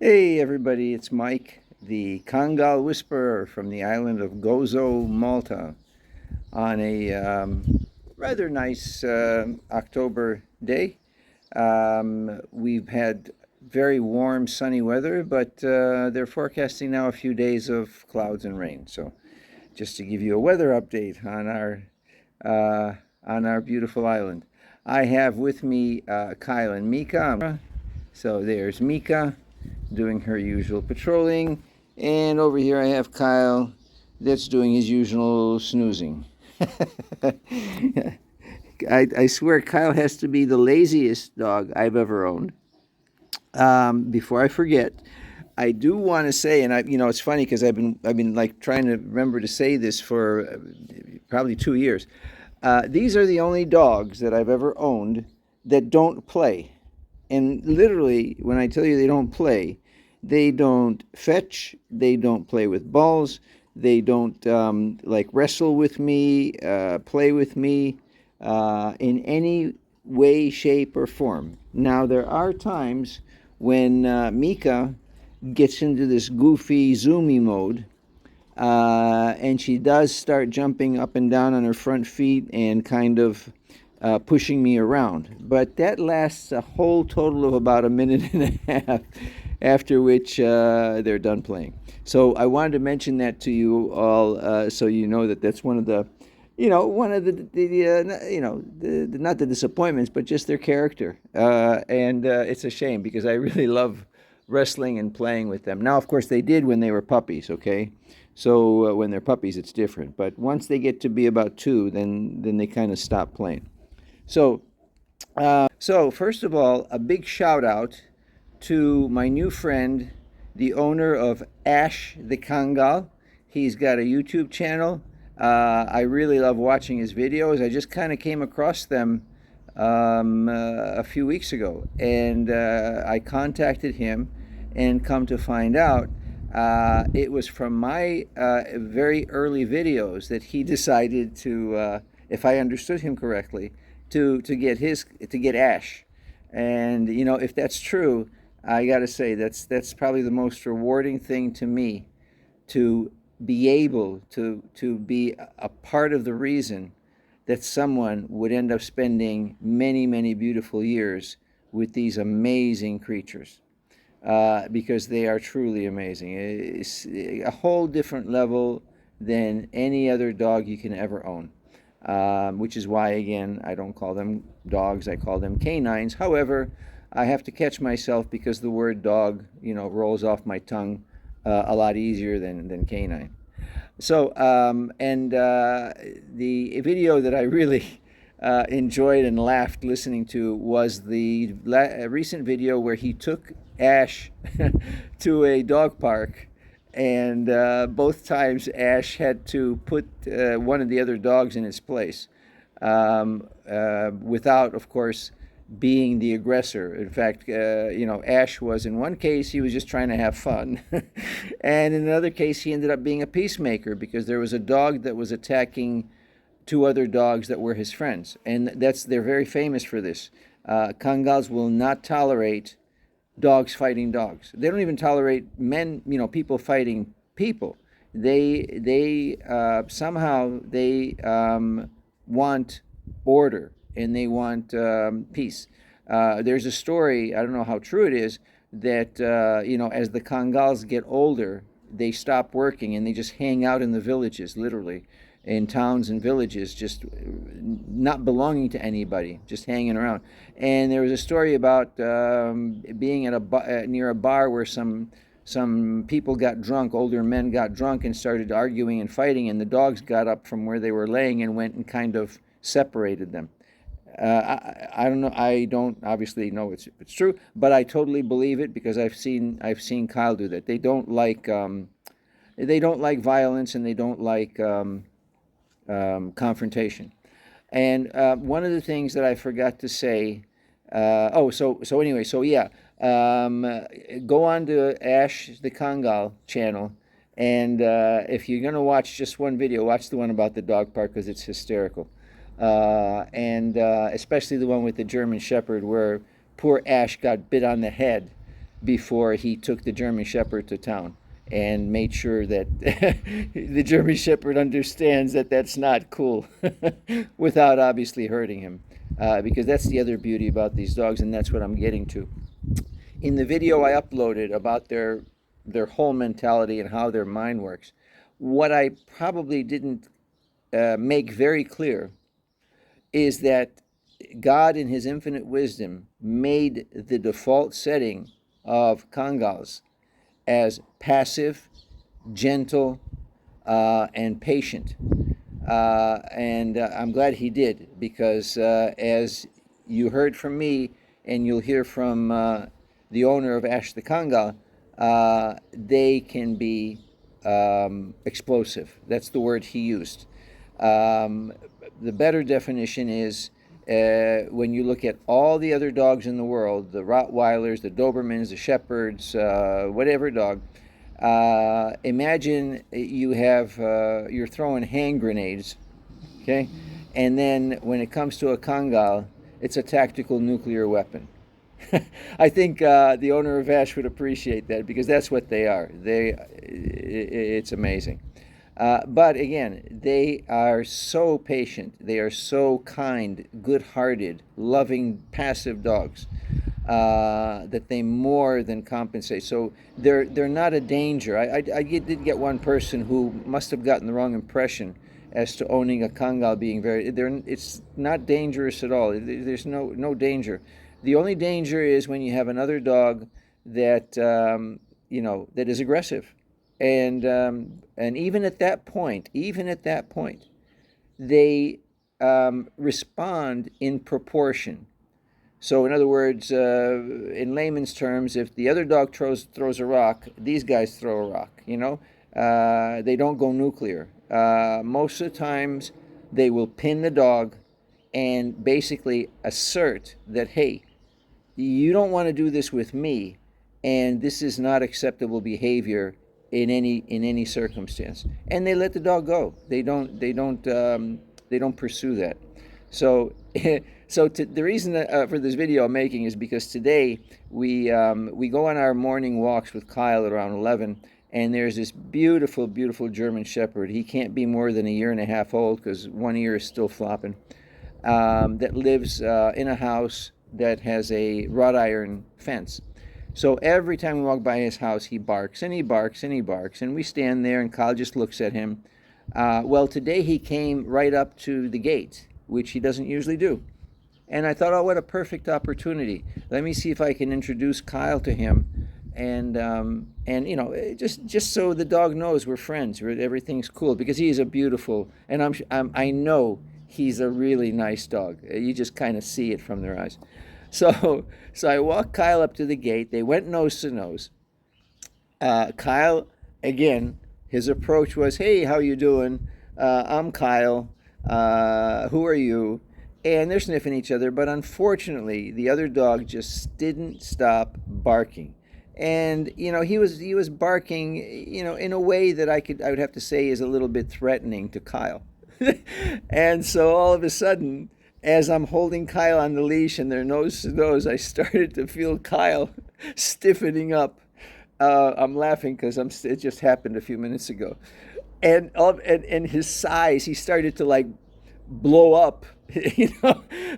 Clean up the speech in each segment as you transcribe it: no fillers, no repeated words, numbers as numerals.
Hey everybody, it's Mike, the Kangal Whisperer from the island of Gozo, Malta, on a rather nice October day. We've had very warm, sunny weather, but they're forecasting now a few days of clouds and rain. So, just to give you a weather update uh, on our beautiful island, I have with me Kyle and Mika. So there's Mika doing her usual patrolling, and over here I have Kyle that's doing his usual snoozing. I swear Kyle has to be the laziest dog I've ever owned. Before I forget, I do want to say, and it's funny because I've been like trying to remember to say this for probably 2 years. These are the only dogs that I've ever owned that don't play. And literally, when I tell you they don't play, they don't fetch, they don't play with balls, they don't like wrestle with me, play with me in any way, shape, or form. Now, there are times when Mika gets into this goofy, zoomy mode, and she does start jumping up and down on her front feet and kind of pushing me around. But that lasts a whole total of about a minute and a half, after which they're done playing. So I wanted to mention that to you all, so you know that that's one of the, one of the not the disappointments, but just their character. And it's a shame because I really love wrestling and playing with them. Now, of course, they did when they were puppies, okay? So when they're puppies, it's different. But once they get to be about two, then they kind of stop playing. So, so first of all, a big shout out to my new friend, the owner of Ash the Kangal. He's got a YouTube channel. I really love watching his videos. I just kind of came across them a few weeks ago, and I contacted him, and come to find out, it was from my very early videos that he decided to, if I understood him correctly, to get Ash. And if that's true, I got to say that's probably the most rewarding thing to me, to be able to be a part of the reason that someone would end up spending many, many beautiful years with these amazing creatures, because they are truly amazing. It's a whole different level than any other dog you can ever own. Which is why, again, I don't call them dogs, I call them canines. However, I have to catch myself because the word dog, rolls off my tongue a lot easier than canine. So, and the video that I really enjoyed and laughed listening to was the recent video where he took Ash to a dog park, and both times Ash had to put one of the other dogs in its place, without, of course, being the aggressor. In fact, Ash was, in one case, he was just trying to have fun. And in another case, he ended up being a peacemaker because there was a dog that was attacking two other dogs that were his friends. And they're very famous for this. Kangals will not tolerate dogs fighting dogs. They don't even tolerate people fighting people. They somehow they want order, and they want peace. There's a story, I don't know how true it is, that as the Kangals get older, they stop working and they just hang out in the villages, literally, in towns and villages, just not belonging to anybody, just hanging around. And there was a story about being at near a bar where some people got drunk, older men got drunk and started arguing and fighting, and the dogs got up from where they were laying and went and kind of separated them. I don't know. I don't obviously know if it's true, but I totally believe it because I've seen Kyle do that. They don't like violence, and they don't like confrontation. And one of the things that I forgot to say. So anyway, so yeah, go on to Ash the Kangal channel, and if you're gonna watch just one video, watch the one about the dog park because it's hysterical. And especially the one with the German Shepherd, where poor Ash got bit on the head before he took the German Shepherd to town and made sure that the German Shepherd understands that that's not cool without obviously hurting him. Because that's the other beauty about these dogs, and that's what I'm getting to. In the video I uploaded about their whole mentality and how their mind works, what I probably didn't make very clear is that God, in His infinite wisdom, made the default setting of Kangals as passive, gentle, and patient. And I'm glad He did, because as you heard from me, and you'll hear from the owner of Ash the Kangal, they can be explosive. That's the word he used. The better definition is when you look at all the other dogs in the world, the Rottweilers, the Dobermans, the Shepherds, whatever dog, imagine you're throwing hand grenades, okay? And then when it comes to a Kangal, it's a tactical nuclear weapon. I think the owner of Ash would appreciate that, because that's what they are. It's amazing. But again, they are so patient. They are so kind, good-hearted, loving, passive dogs that they more than compensate. So they're not a danger. I did get one person who must have gotten the wrong impression as to owning a Kangal being it's not dangerous at all. There's no danger. The only danger is when you have another dog that that is aggressive, and even at that point, they respond in proportion. So in other words, in layman's terms, if the other dog throws a rock, these guys throw a rock. They don't go nuclear. Most of the times, they will pin the dog and basically assert that, hey, you don't want to do this with me, and this is not acceptable behavior in any circumstance. And they let the dog go. They don't pursue that. So the reason for this video I'm making is because today we go on our morning walks with Kyle at around 11, and there's this beautiful, beautiful German Shepherd. He can't be more than a year and a half old, because one ear is still flopping. That lives in a house that has a wrought iron fence. So every time we walk by his house, he barks and he barks and he barks, and we stand there, and Kyle just looks at him. Well, today he came right up to the gate, which he doesn't usually do. And I thought, oh, what a perfect opportunity. Let me see if I can introduce Kyle to him, and just so the dog knows we're friends, everything's cool, because he is a beautiful, and I know he's a really nice dog. You just kind of see it from their eyes. So I walked Kyle up to the gate. They went nose to nose. Kyle, again, his approach was, hey, how you doing? I'm Kyle. Who are you? And they're sniffing each other. But unfortunately, the other dog just didn't stop barking. And, he was barking, in a way that I would have to say is a little bit threatening to Kyle. And so all of a sudden, as I'm holding Kyle on the leash and they're nose to nose, I started to feel Kyle stiffening up. I'm laughing because it just happened a few minutes ago. And his size, he started to like blow up.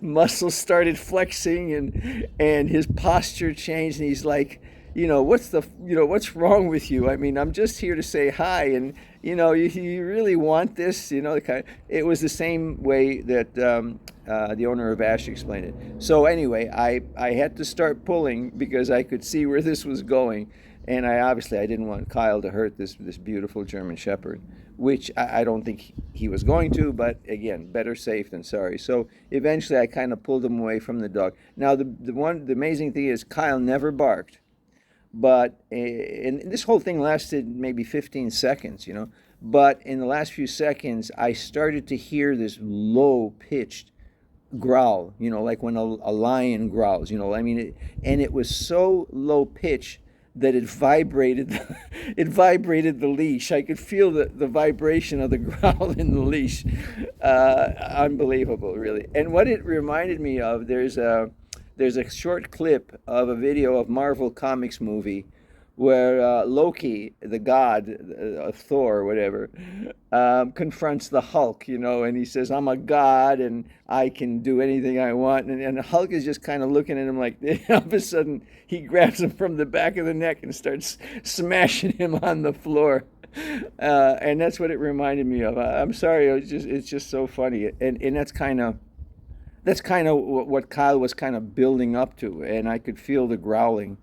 Muscles started flexing, and his posture changed, and he's like, what's wrong with you? I mean, I'm just here to say hi, and you really want this, It was the same way that the owner of Ash explained it. So anyway, I had to start pulling because I could see where this was going, and I didn't want Kyle to hurt this beautiful German Shepherd, which I don't think he was going to, but again, better safe than sorry. So eventually I kind of pulled him away from the dog. Now the amazing thing is Kyle never barked. But and this whole thing lasted maybe 15 seconds, But in the last few seconds, I started to hear this low-pitched growl, like when a lion growls, and it was so low-pitched that it vibrated the leash. I could feel the vibration of the growl in the leash. Unbelievable, really. And what it reminded me of, there's there's a short clip of a video of Marvel Comics movie where Loki, the god of Thor or whatever, confronts the Hulk, and he says, "I'm a god and I can do anything I want." And Hulk is just kind of looking at him like, all of a sudden, he grabs him from the back of the neck and starts smashing him on the floor. And that's what it reminded me of. I'm sorry, it's just so funny, and that's kind of what Kyle was kind of building up to, and I could feel the growling.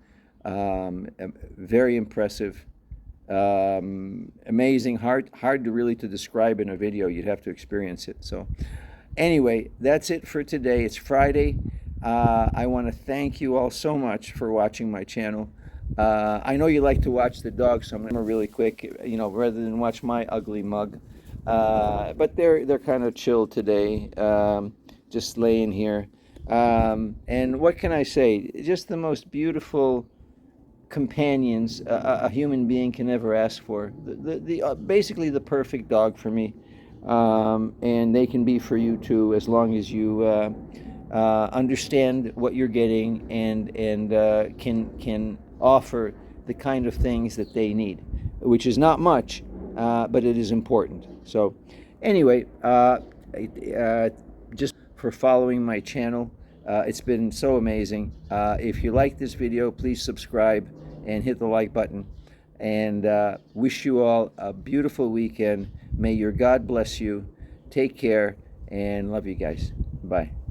Very impressive, amazing, hard to really to describe in a video. You'd have to experience it. So, anyway, that's it for today. It's Friday. I want to thank you all so much for watching my channel. I know you like to watch the dogs, so I'm going to really quick, rather than watch my ugly mug. But they're kind of chill today, just laying here. And what can I say? Just the most beautiful companions a human being can ever ask for. Basically the perfect dog for me, and they can be for you too, as long as you understand what you're getting and can offer the kind of things that they need, which is not much, but it is important. So, anyway, just for following my channel. It's been so amazing. If you like this video, please subscribe and hit the like button. And wish you all a beautiful weekend. May your God bless you. Take care and love you guys. Bye.